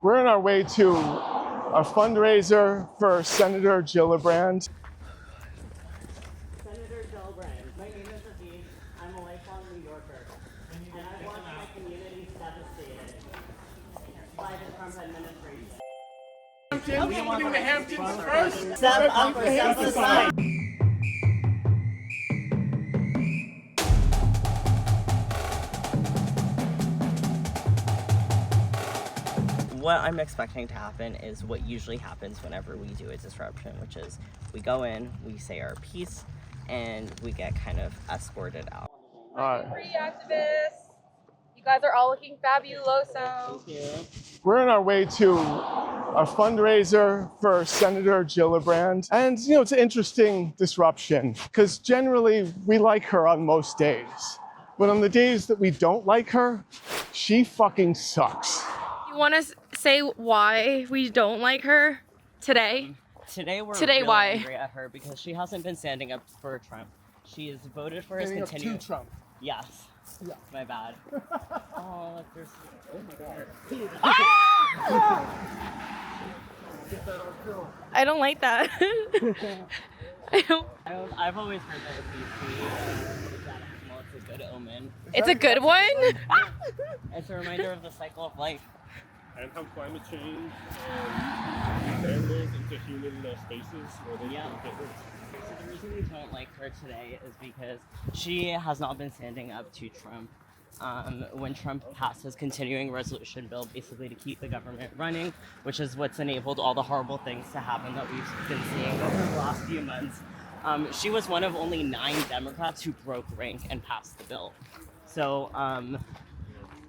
We're on our way to a fundraiser for Senator Gillibrand. Senator Gillibrand. My name is Aviv. I'm a lifelong New Yorker. And I watched my community devastated by the Trump administration. Putting the Hamptons first. Step up or step aside. What I'm expecting to happen is what usually happens whenever we do a disruption, which is we go in, we say our piece, and we get kind of escorted out. Free activists. You guys are all looking fabuloso. Thank you. We're on our way to a fundraiser for Senator Gillibrand. And, it's an interesting disruption because generally we like her on most days. But on the days that we don't like her, she fucking sucks. You want to say why we don't like her today? Today we're Today, really why? angry at her because she hasn't been standing up for Trump. She has voted for his continued. Trump. Yes. Yeah. My bad. Oh, look, there's. Oh my god. I don't like that. I don't. I've always heard that if you see that animal, it's a good omen. It's a good one. It's a reminder of the cycle of life. And how climate change expands into human spaces where they can get rid. So the reason we don't like her today is because she has not been standing up to Trump. When Trump passed his continuing resolution bill basically to keep the government running, which is what's enabled all the horrible things to happen that we've been seeing over the last few months. She was one of only 9 Democrats who broke rank and passed the bill. So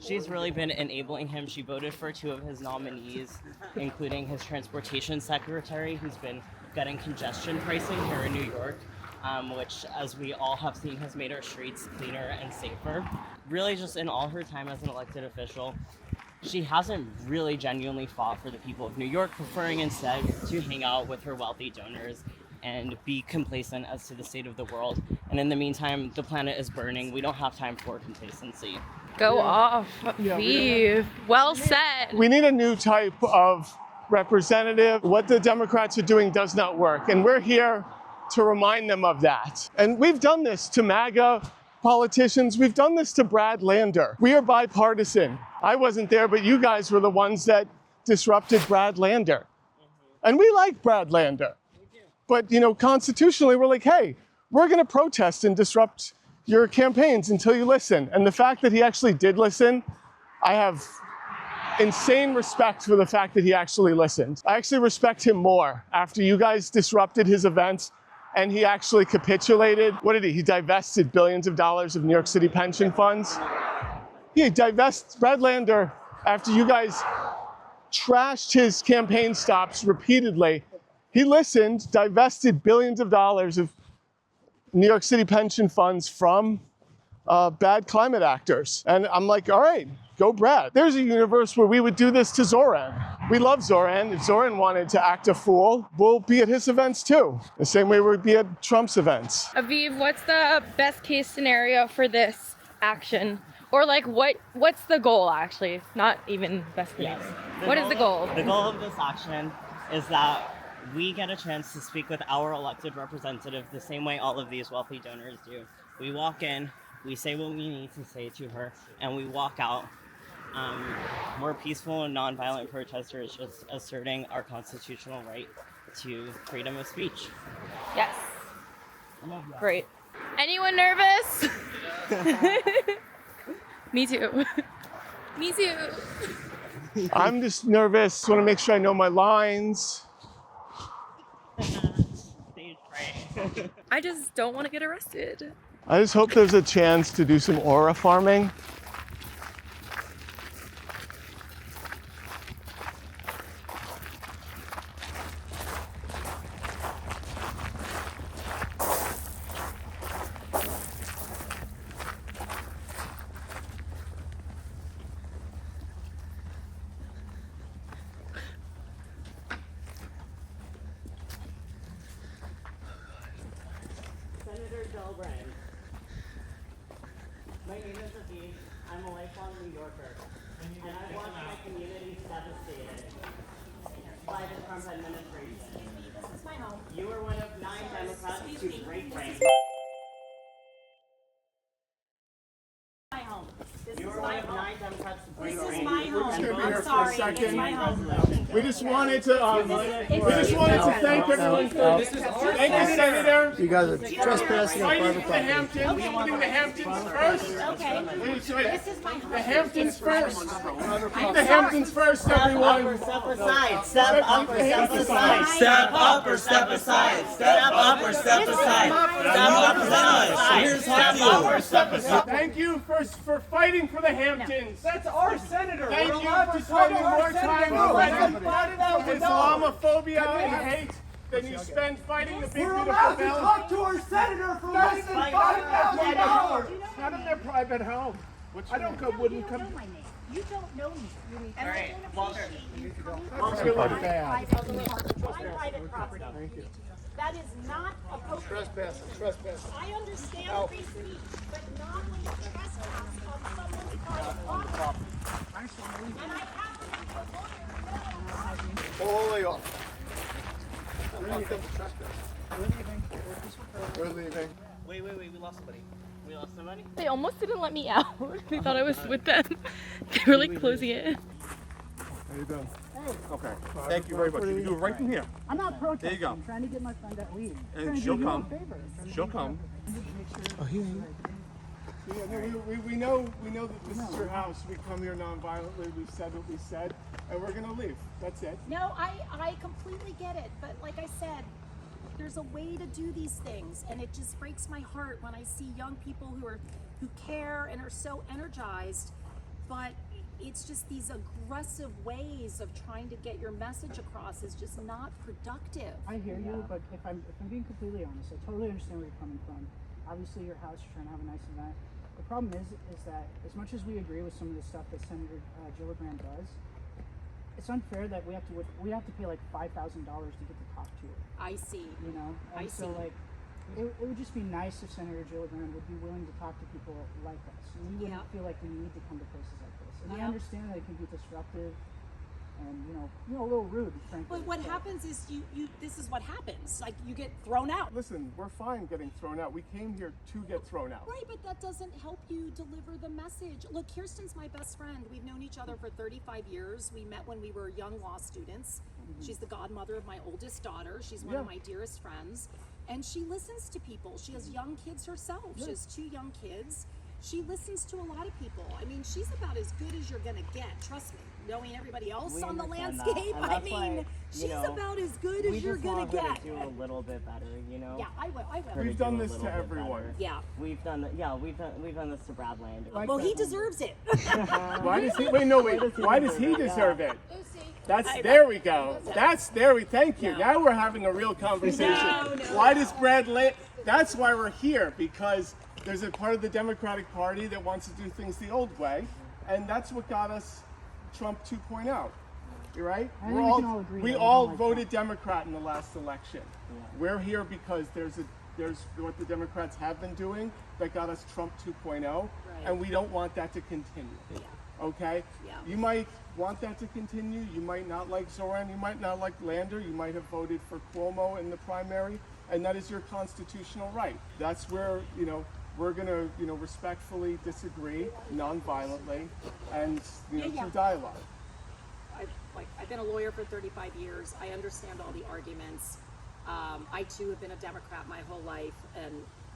she's really been enabling him. She voted for 2 of his nominees, including his transportation secretary, who's been getting congestion pricing here in New York, which, as we all have seen, has made our streets cleaner and safer. Really, just in all her time as an elected official, she hasn't really genuinely fought for the people of New York, preferring instead to hang out with her wealthy donors and be complacent as to the state of the world. And in the meantime, the planet is burning. We don't have time for complacency. Go off, Viv. Well said. We need a new type of representative. What the Democrats are doing does not work. And we're here to remind them of that. And we've done this to MAGA politicians. We've done this to Brad Lander. We are bipartisan. I wasn't there, but you guys were the ones that disrupted Brad Lander. And we like Brad Lander. But, constitutionally, we're like, hey, we're going to protest and disrupt your campaigns until you listen. And the fact that he actually did listen, I have insane respect for the fact that he actually listened. I actually respect him more after you guys disrupted his events and he actually capitulated. What did he? He divested billions of dollars of New York City pension funds. He divested Brad Lander after you guys trashed his campaign stops repeatedly. He listened, divested billions of dollars of New York City pension funds from bad climate actors. And I'm like, all right, go Brad. There's a universe where we would do this to Zoran. We love Zoran. If Zoran wanted to act a fool, we'll be at his events too. The same way we'd be at Trump's events. Aviv, what's the best case scenario for this action? Or what's the goal actually? Not even best case. Yes. What is the goal? The goal of this action is that we get a chance to speak with our elected representative the same way all of these wealthy donors do. We walk in, we say what we need to say to her, and we walk out. We're peaceful and nonviolent protesters just asserting our constitutional right to freedom of speech. Yes. Great. Anyone nervous? Me too. Me too. I'm just nervous. Want to make sure I know my lines. Stage fright. I just don't want to get arrested. I just hope there's a chance to do some aura farming. Senator Gillibrand. My name is Aviv. I'm a lifelong New Yorker. and I watched my community devastated by the Trump administration. This is my home. You were one of 9 Democrats to break rank. My home. This You is were my one of home. 9 Democrats to break This is rank. my home. gonna be here I'm for a sorry. second. It's my home. We just wanted to thank everyone for thank you, Senator. You guys are trespassing on Fighting private for the property. Hamptons, putting the Hamptons first. Okay. This is my home. The Hamptons first. The Hamptons first, everyone. Step aside. Step up or step aside. Step up or step aside. Step up or step aside. Step up or step aside. Here's Step up or step aside. Thank you for fighting for the Hamptons. That's our senator. Thank We're you allowed for to spending talk to our more time senator. fighting Islamophobia and hate than you spend fighting the big We're beautiful allowed to bill. talk to our senator for less than $5,000. Not in their private home. I wouldn't come. You don't know me. And right, I don't Walter. appreciate you coming That's to really my bad. private property. That is not appropriate. Trespassing. I understand free speech, but not when you trespass on someone's private property. And I have to All the way off. We're leaving. Wait, we lost somebody. We lost somebody? They almost didn't let me out. They thought I was with them. They were like closing it in. How you doing? Okay. Thank you very much. You can do it right from here. I'm not protesting. There you go. I'm trying to get my friend that lead. And she'll come. She'll come. Yeah, no, we know that this is your house. We come here non-violently. We've said what we said, and we're gonna leave. That's it. No, I completely get it, but like I said, there's a way to do these things, and it just breaks my heart when I see young people who care and are so energized, but it's just these aggressive ways of trying to get your message across is just not productive. I hear you, but if I'm being completely honest, I totally understand where you're coming from. Obviously, your house, you're trying to have a nice event. The problem is that as much as we agree with some of the stuff that Senator Gillibrand does, it's unfair that we have to pay like $5,000 to get to talk to her. I see. You know, I and so see. like, it would just be nice if Senator Gillibrand would be willing to talk to people like us. And we wouldn't Yeah. feel like we need to come to places like this. And Yeah. I understand that it can be disruptive and a little rude, frankly. But what happens is this is what happens. Like you get thrown out. Listen, we're fine getting thrown out. We came here to get thrown out. Right, but that doesn't help you deliver the message. Look, Kirsten's my best friend. We've known each other for 35 years. We met when we were young law students. She's the godmother of my oldest daughter. She's one of my dearest friends. And she listens to people. She has young kids herself. She has 2 young kids. She listens to a lot of people. I mean, she's about as good as you're gonna get, trust me. Knowing everybody else We on the understand that, landscape, and I that's mean, why, she's you know, about as good as We you're just gonna want her get. to do a little bit better, you know? Yeah, I will. Her We've do done a this little to bit everyone. better. Yeah. We've done this to Bradland. Well, he deserves it. Why does he? Wait, no, wait. Why does he deserve it? There we go. Thank you. Now we're having a real conversation. Why does Brad that's why we're here, because there's a part of the Democratic Party that wants to do things the old way, and that's what got us Trump 2.0. You're right? I think we can all agree We that we all don't like voted Democrat in the last election. We're here because there's what the Democrats have been doing that got us Trump 2.0, and we don't want that to continue. Okay? Yeah. You might want that to continue. You might not like Zoran. You might not like Lander. You might have voted for Cuomo in the primary, and that is your constitutional right. That's where, we're going to, respectfully disagree, non-violently, and, through dialogue. I've been a lawyer for 35 years. I understand all the arguments. I too have been a Democrat my whole life, and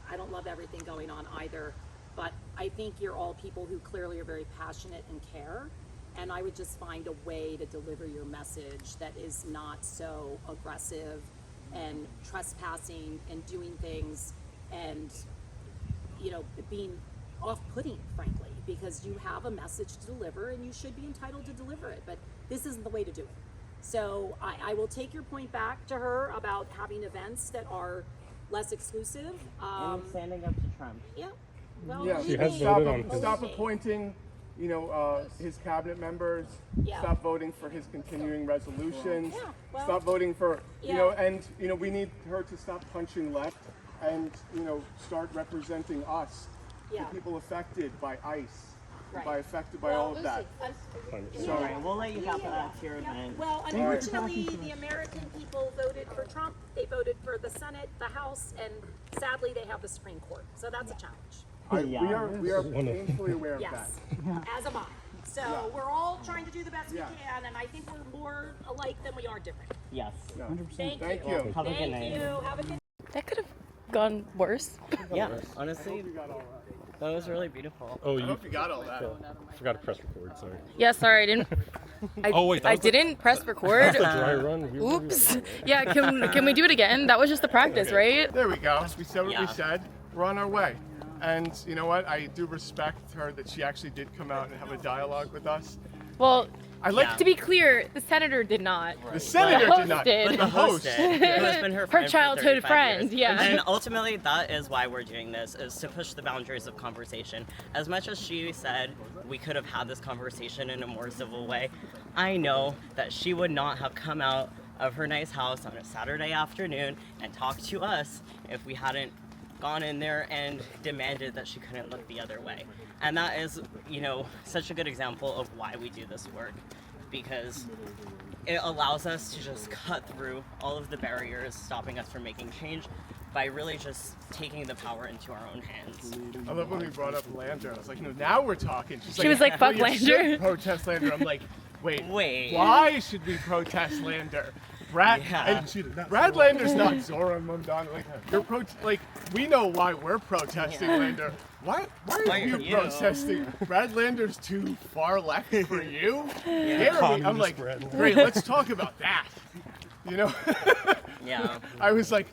I don't love everything going on either. But I think you're all people who clearly are very passionate and care. And I would just find a way to deliver your message that is not so aggressive and trespassing and doing things and, being off-putting, frankly, because you have a message to deliver and you should be entitled to deliver it. But this isn't the way to do it. So I will take your point back to her about having events that are less exclusive. And standing up to Trump. Yeah. Well, Yeah, believe me. stop appointing, his cabinet members. Yeah. Stop voting for his continuing resolutions. Yeah, well, stop voting for, yeah. we need her to stop punching left and, start representing us, Yeah. the people affected by ICE, affected by all of that. So we'll let you have that to your event. Well, unfortunately, the American people voted for Trump. They voted for the Senate, the House, and sadly, they have the Supreme Court. So that's a challenge. We are painfully aware of that. Yes, as am I. So we're all trying to do the best we can, and I think we're more alike than we are different. Yes. 100%. Thank you. Have a good night. you. Have a good That could have gone worse. Yeah, honestly, that was really beautiful. Oh, I you hope you got all that. forgot to press record. Sorry. Yeah, sorry, I didn't. Oh wait, that I was the- didn't press record. That's the dry run. Oops. Yeah, can we do it again? That was just the practice, right? There we go. We said what Yeah. we said. We're on our way. And you know what? I do respect her that she actually did come out and have a dialogue with us. Well, I like to be clear, the senator did not. the senator The did not. host did. But the host. Who has been her friend for childhood 35 friend, years. yeah. And ultimately, that is why we're doing this, is to push the boundaries of conversation. As much as she said we could have had this conversation in a more civil way, I know that she would not have come out of her nice house on a Saturday afternoon and talked to us if we hadn't gone in there and demanded that she couldn't look the other way. And that is, such a good example of why we do this work, because it allows us to just cut through all of the barriers stopping us from making change by really just taking the power into our own hands. I love when we brought up Lander. I was like, no, now we're talking. She was like, fuck well, you should Lander. protest Lander. I'm like, wait. Why should we protest Lander? Brad, Yeah. and Brad Lander's not Zoran Mundana. Like, we know why we're protesting Lander. Why are you protesting? Brad Lander's too far left for you? Gary, I'm like, great, let's talk about that. Yeah. I was like,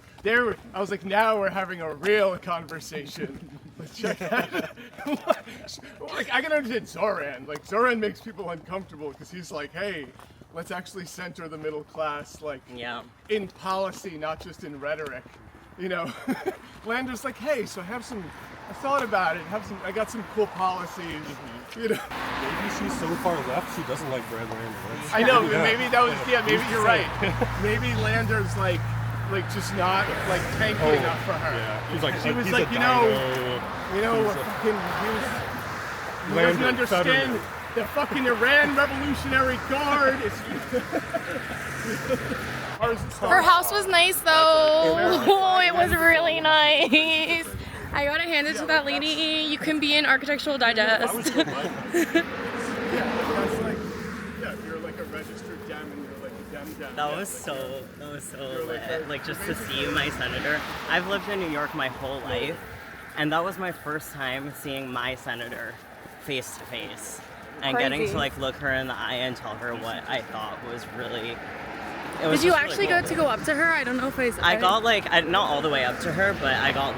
now we're having a real conversation. Let's check that. Like, I can understand Zoran. Like, Zoran makes people uncomfortable because he's like, hey, let's actually center the middle class, like, in policy, not just in rhetoric. Lander's like, hey, so I thought about it. I got some cool policies. Maybe she's so far left she doesn't like Brad Lander. I know. Maybe that was. Yeah. Maybe you're right. Maybe Lander's like just not like tanky enough for her. Yeah. She's like, She was he's like, a he doesn't understand the fucking Iran Revolutionary Guard. Her house was nice though. Oh, it was really nice. I gotta hand it to that lady. You can be in Architectural Digest. That's like, if you're like a registered Dem and you're like a Dem. That was so lit. Like, just to see my senator. I've lived in New York my whole life, and that was my first time seeing my senator face to face and getting to like look her in the eye and tell her what I thought was really. Did you actually get to go up to her? I don't know if I got not all the way up to her, but I got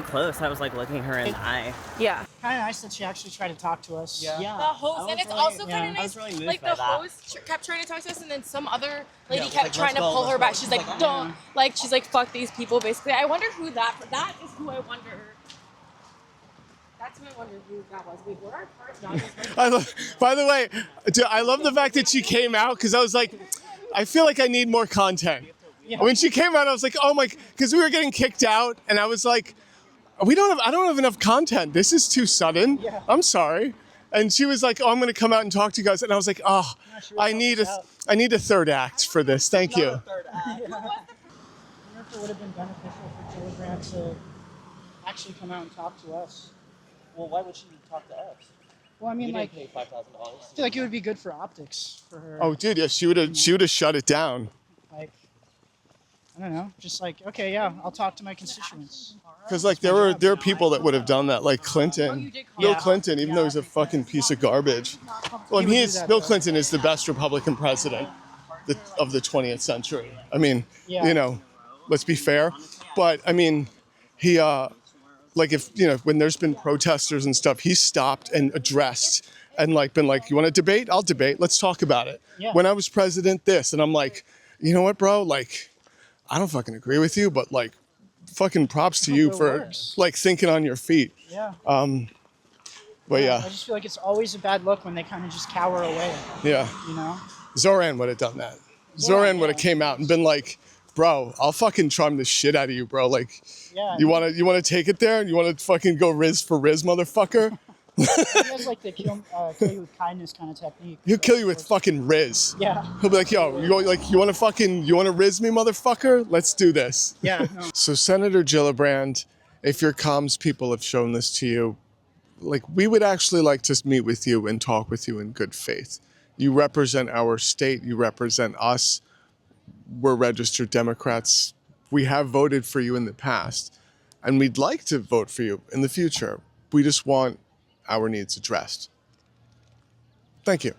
close. I was like looking her in the eye. Yeah. Kind of nice that she actually tried to talk to us. Yeah. The host, and it's also kind of nice. really moved Like by the that. host kept trying to talk to us, and then some other lady kept like, trying to let's go, pull her let's back. go. She's like, don't. Like she's like, fuck these people. Basically, I wonder who that is. Who I wonder. That's who I wonder who that was. Wait, were our cars not? By the way, I love the fact that she came out because I was like, I feel like I need more content. Yeah. When she came out, I was like, oh my, because we were getting kicked out, and I was like, I don't have enough content. This is too sudden. Yeah. I'm sorry. And she was like, oh, I'm going to come out and talk to you guys. And I was like, oh, I need a third act for this. Thank you. I wonder if it would have been beneficial for Gillibrand to actually come out and talk to us. Well, why would she talk to us? Well, I mean, We like, didn't pay $5,000. I feel like it would be good for optics for her. Oh, dude, yeah, she would have shut it down. Like, I don't know, just like, okay, yeah, I'll talk to my constituents. Because like there are people that would have done that, like Clinton, Bill Clinton, even though he's a fucking piece of garbage. Well, and Bill Clinton is the best Republican president of the 20th century. I mean, let's be fair. But I mean, he like if when there's been protesters and stuff, he stopped and addressed and like been like, you want to debate? I'll debate. Let's talk about it. Yeah. When I was president, this, and I'm like, you know what, bro? Like, I don't fucking agree with you, but like, fucking props to you for like thinking on your feet. Yeah. But yeah. I just feel like it's always a bad look when they kind of just cower away. Yeah. Zoran would have done that. Zoran would have came out and been like, bro, I'll fucking Trump the shit out of you, bro. Like, you wanna take it there and you wanna fucking go Riz for Riz, motherfucker? He has like the kill you with kindness kind of technique. He'll kill you with fucking Riz. Yeah. He'll be like, yo, you want to Riz me, motherfucker? Let's do this. Yeah. No. So Senator Gillibrand, if your comms people have shown this to you, like, we would actually like to meet with you and talk with you in good faith. You represent our state. You represent us. We're registered Democrats. We have voted for you in the past, and we'd like to vote for you in the future. We just want our needs addressed. Thank you.